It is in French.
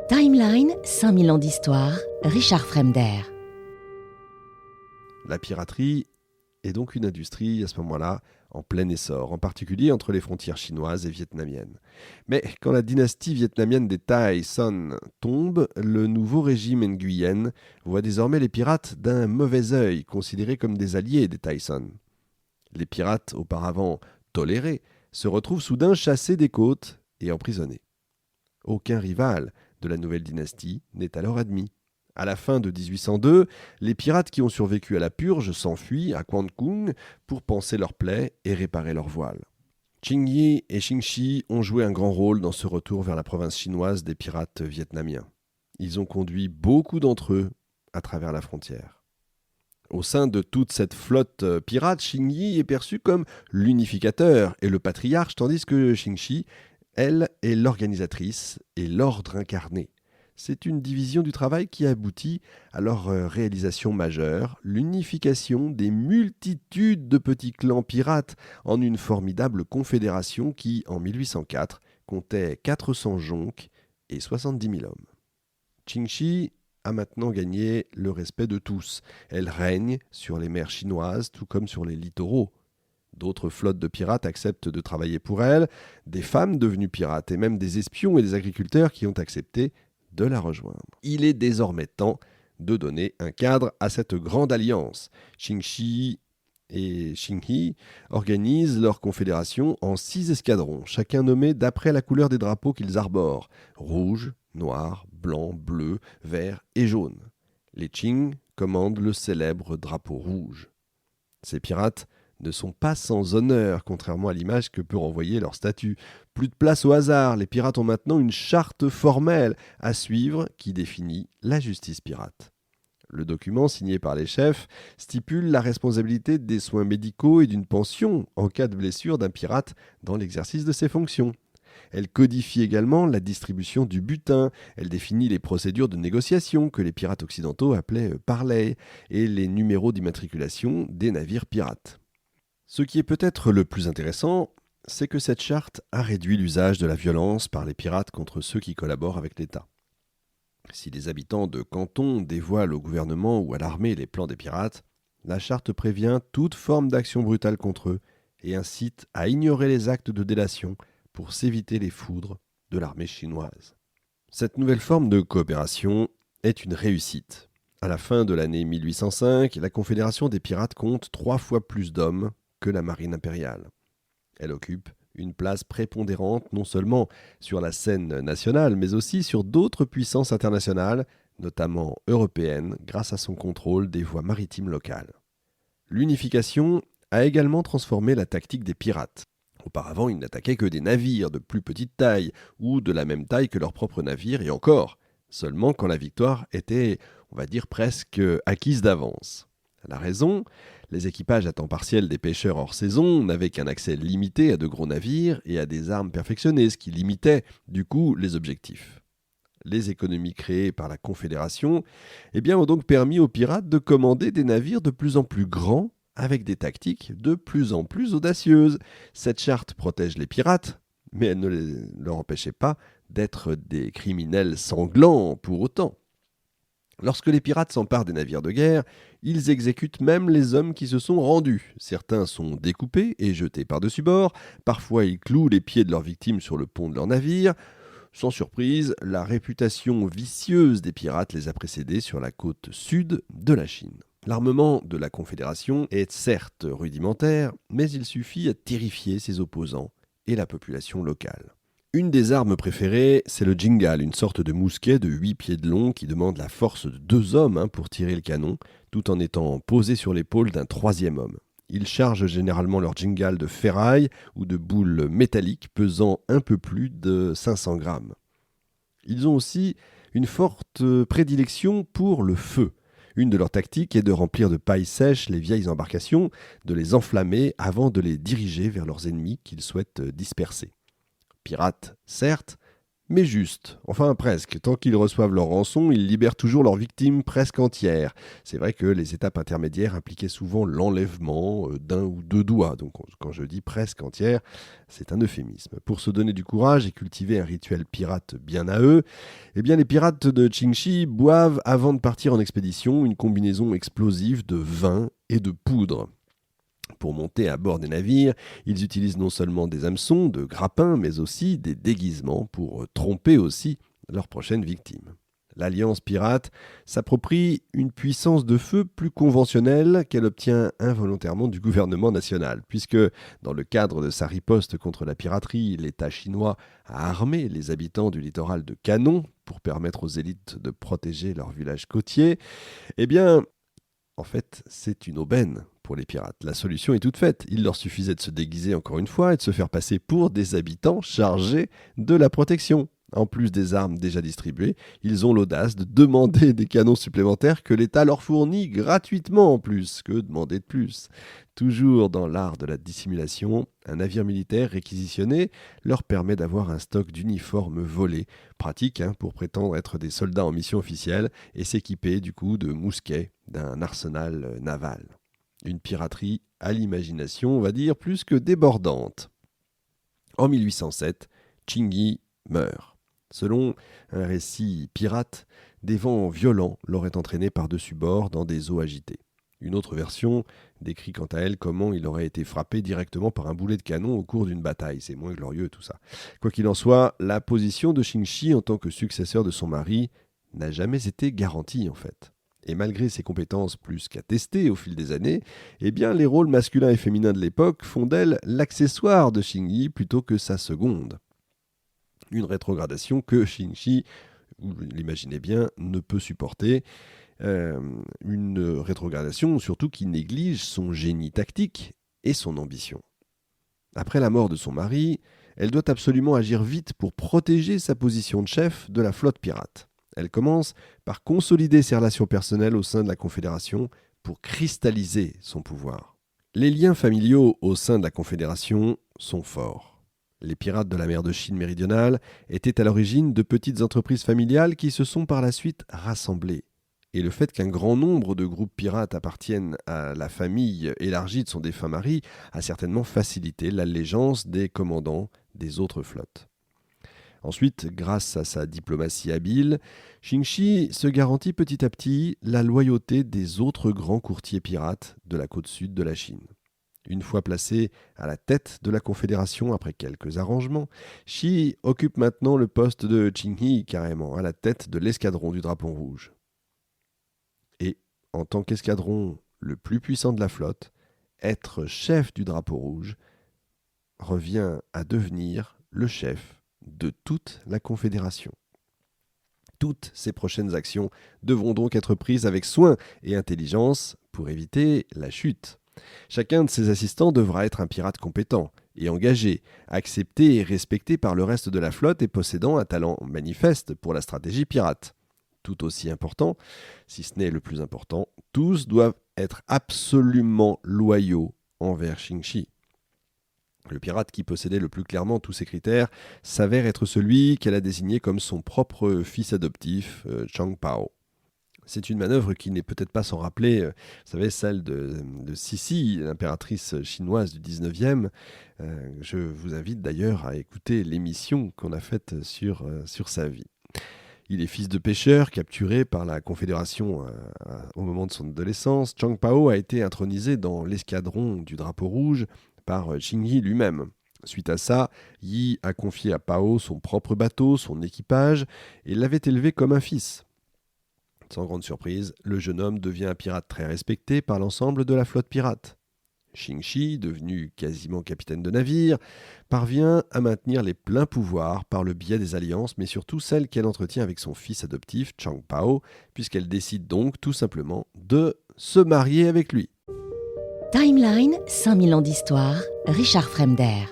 Timeline, 5000 ans d'histoire, Richard Fremder. La piraterie est donc une industrie à ce moment-là en plein essor, en particulier entre les frontières chinoises et vietnamiennes. Mais quand la dynastie vietnamienne des Tay Son tombe, le nouveau régime nguyen voit désormais les pirates d'un mauvais œil, considérés comme des alliés des Tay Son. Les pirates, auparavant tolérés, se retrouvent soudain chassés des côtes et emprisonnés. Aucun rival de la nouvelle dynastie n'est alors admis. À la fin de 1802, les pirates qui ont survécu à la purge s'enfuient à Quan Cung pour panser leurs plaies et réparer leurs voiles. Ching Yi et Ching Shi ont joué un grand rôle dans ce retour vers la province chinoise des pirates vietnamiens. Ils ont conduit beaucoup d'entre eux à travers la frontière. Au sein de toute cette flotte pirate, Ching Yi est perçu comme l'unificateur et le patriarche, tandis que Ching Shi, elle, est l'organisatrice et l'ordre incarné. C'est une division du travail qui aboutit à leur réalisation majeure, l'unification des multitudes de petits clans pirates en une formidable confédération qui, en 1804, comptait 400 jonques et 70 000 hommes. Ching Shi a maintenant gagné le respect de tous. Elle règne sur les mers chinoises, tout comme sur les littoraux. D'autres flottes de pirates acceptent de travailler pour elle, des femmes devenues pirates et même des espions et des agriculteurs qui ont accepté de la rejoindre. Il est désormais temps de donner un cadre à cette grande alliance. Ching Shi et Ching Yi organisent leur confédération en 6 escadrons, chacun nommé d'après la couleur des drapeaux qu'ils arborent, rouge, noir, blanc, bleu, vert et jaune. Les Qing commandent le célèbre drapeau rouge. Ces pirates ne sont pas sans honneur, contrairement à l'image que peut renvoyer leur statut. Plus de place au hasard, les pirates ont maintenant une charte formelle à suivre qui définit la justice pirate. Le document signé par les chefs stipule la responsabilité des soins médicaux et d'une pension en cas de blessure d'un pirate dans l'exercice de ses fonctions. Elle codifie également la distribution du butin, elle définit les procédures de négociation que les pirates occidentaux appelaient parley et les numéros d'immatriculation des navires pirates. Ce qui est peut-être le plus intéressant, c'est que cette charte a réduit l'usage de la violence par les pirates contre ceux qui collaborent avec l'État. Si les habitants de Canton dévoilent au gouvernement ou à l'armée les plans des pirates, la charte prévient toute forme d'action brutale contre eux et incite à ignorer les actes de délation pour s'éviter les foudres de l'armée chinoise. Cette nouvelle forme de coopération est une réussite. À la fin de l'année 1805, la Confédération des pirates compte 3 fois plus d'hommes que la marine impériale. Elle occupe une place prépondérante non seulement sur la scène nationale, mais aussi sur d'autres puissances internationales, notamment européennes, grâce à son contrôle des voies maritimes locales. L'unification a également transformé la tactique des pirates. Auparavant, ils n'attaquaient que des navires de plus petite taille ou de la même taille que leurs propres navires, et encore, seulement quand la victoire était, on va dire, presque acquise d'avance. La raison, les équipages à temps partiel des pêcheurs hors saison n'avaient qu'un accès limité à de gros navires et à des armes perfectionnées, ce qui limitait, du coup, les objectifs. Les économies créées par la Confédération ont donc permis aux pirates de commander des navires de plus en plus grands avec des tactiques de plus en plus audacieuses. Cette charte protège les pirates, mais elle ne leur empêchait pas d'être des criminels sanglants pour autant. Lorsque les pirates s'emparent des navires de guerre, ils exécutent même les hommes qui se sont rendus. Certains sont découpés et jetés par-dessus bord, parfois ils clouent les pieds de leurs victimes sur le pont de leur navire. Sans surprise, la réputation vicieuse des pirates les a précédés sur la côte sud de la Chine. L'armement de la Confédération est certes rudimentaire, mais il suffit à terrifier ses opposants et la population locale. Une des armes préférées, c'est le jingal, une sorte de mousquet de 8 pieds de long qui demande la force de 2 hommes pour tirer le canon, tout en étant posé sur l'épaule d'un 3e homme. Ils chargent généralement leur jingal de ferraille ou de boules métalliques pesant un peu plus de 500 grammes. Ils ont aussi une forte prédilection pour le feu. Une de leurs tactiques est de remplir de paille sèche les vieilles embarcations, de les enflammer avant de les diriger vers leurs ennemis qu'ils souhaitent disperser. Pirates, certes, mais juste, enfin presque. Tant qu'ils reçoivent leur rançon, ils libèrent toujours leurs victimes presque entières. C'est vrai que les étapes intermédiaires impliquaient souvent l'enlèvement d'un ou deux doigts. Donc quand je dis presque entière, c'est un euphémisme. Pour se donner du courage et cultiver un rituel pirate bien à eux, eh bien les pirates de Qingxi boivent avant de partir en expédition une combinaison explosive de vin et de poudre. Pour monter à bord des navires, ils utilisent non seulement des hameçons, de grappins, mais aussi des déguisements pour tromper aussi leurs prochaines victimes. L'Alliance pirate s'approprie une puissance de feu plus conventionnelle qu'elle obtient involontairement du gouvernement national, puisque dans le cadre de sa riposte contre la piraterie, l'État chinois a armé les habitants du littoral de canons pour permettre aux élites de protéger leurs villages côtiers. Eh bien, en fait, c'est une aubaine pour les pirates. La solution est toute faite. Il leur suffisait de se déguiser encore une fois et de se faire passer pour des habitants chargés de la protection. En plus des armes déjà distribuées, ils ont l'audace de demander des canons supplémentaires que l'État leur fournit gratuitement en plus. Que demander de plus ? Toujours dans l'art de la dissimulation, un navire militaire réquisitionné leur permet d'avoir un stock d'uniformes volés, pratique pour prétendre être des soldats en mission officielle et s'équiper du coup de mousquets d'un arsenal naval. Une piraterie à l'imagination, on va dire, plus que débordante. En 1807, Qingyi meurt. Selon un récit pirate, des vents violents l'auraient entraîné par-dessus bord dans des eaux agitées. Une autre version décrit quant à elle comment il aurait été frappé directement par un boulet de canon au cours d'une bataille. C'est moins glorieux tout ça. Quoi qu'il en soit, la position de Qingxi en tant que successeur de son mari n'a jamais été garantie en fait. Et malgré ses compétences plus qu'attestées au fil des années, eh bien les rôles masculins et féminins de l'époque font d'elle l'accessoire de Qingyi plutôt que sa seconde. Une rétrogradation que Qingxi, vous l'imaginez bien, ne peut supporter. Une rétrogradation surtout qui néglige son génie tactique et son ambition. Après la mort de son mari, elle doit absolument agir vite pour protéger sa position de chef de la flotte pirate. Elle commence par consolider ses relations personnelles au sein de la Confédération pour cristalliser son pouvoir. Les liens familiaux au sein de la Confédération sont forts. Les pirates de la mer de Chine méridionale étaient à l'origine de petites entreprises familiales qui se sont par la suite rassemblées. Et le fait qu'un grand nombre de groupes pirates appartiennent à la famille élargie de son défunt mari a certainement facilité l'allégeance des commandants des autres flottes. Ensuite, grâce à sa diplomatie habile, Qingxi se garantit petit à petit la loyauté des autres grands courtiers pirates de la côte sud de la Chine. Une fois placé à la tête de la Confédération après quelques arrangements, Xi occupe maintenant le poste de Qingyi, carrément, à la tête de l'escadron du Drapeau Rouge. Et, en tant qu'escadron le plus puissant de la flotte, être chef du Drapeau Rouge revient à devenir le chef de toute la Confédération. Toutes ces prochaines actions devront donc être prises avec soin et intelligence pour éviter la chute. Chacun de ses assistants devra être un pirate compétent et engagé, accepté et respecté par le reste de la flotte et possédant un talent manifeste pour la stratégie pirate. Tout aussi important, si ce n'est le plus important, tous doivent être absolument loyaux envers Qingxi. Le pirate qui possédait le plus clairement tous ces critères s'avère être celui qu'elle a désigné comme son propre fils adoptif, Chang Pao. C'est une manœuvre qui n'est peut-être pas sans rappeler, vous savez, celle de Sisi, l'impératrice chinoise du 19e. Je vous invite d'ailleurs à écouter l'émission qu'on a faite sur sa vie. Il est fils de pêcheur, capturé par la Confédération au moment de son adolescence. Chang Pao a été intronisé dans l'escadron du Drapeau Rouge par Qingyi lui-même. Suite à ça, Yi a confié à Pao son propre bateau, son équipage, et l'avait élevé comme un fils. Sans grande surprise, le jeune homme devient un pirate très respecté par l'ensemble de la flotte pirate. Qingxi, devenu quasiment capitaine de navire, parvient à maintenir les pleins pouvoirs par le biais des alliances, mais surtout celles qu'elle entretient avec son fils adoptif, Chang Pao, puisqu'elle décide donc tout simplement de se marier avec lui. Timeline, 5000 ans d'histoire, Richard Fremder.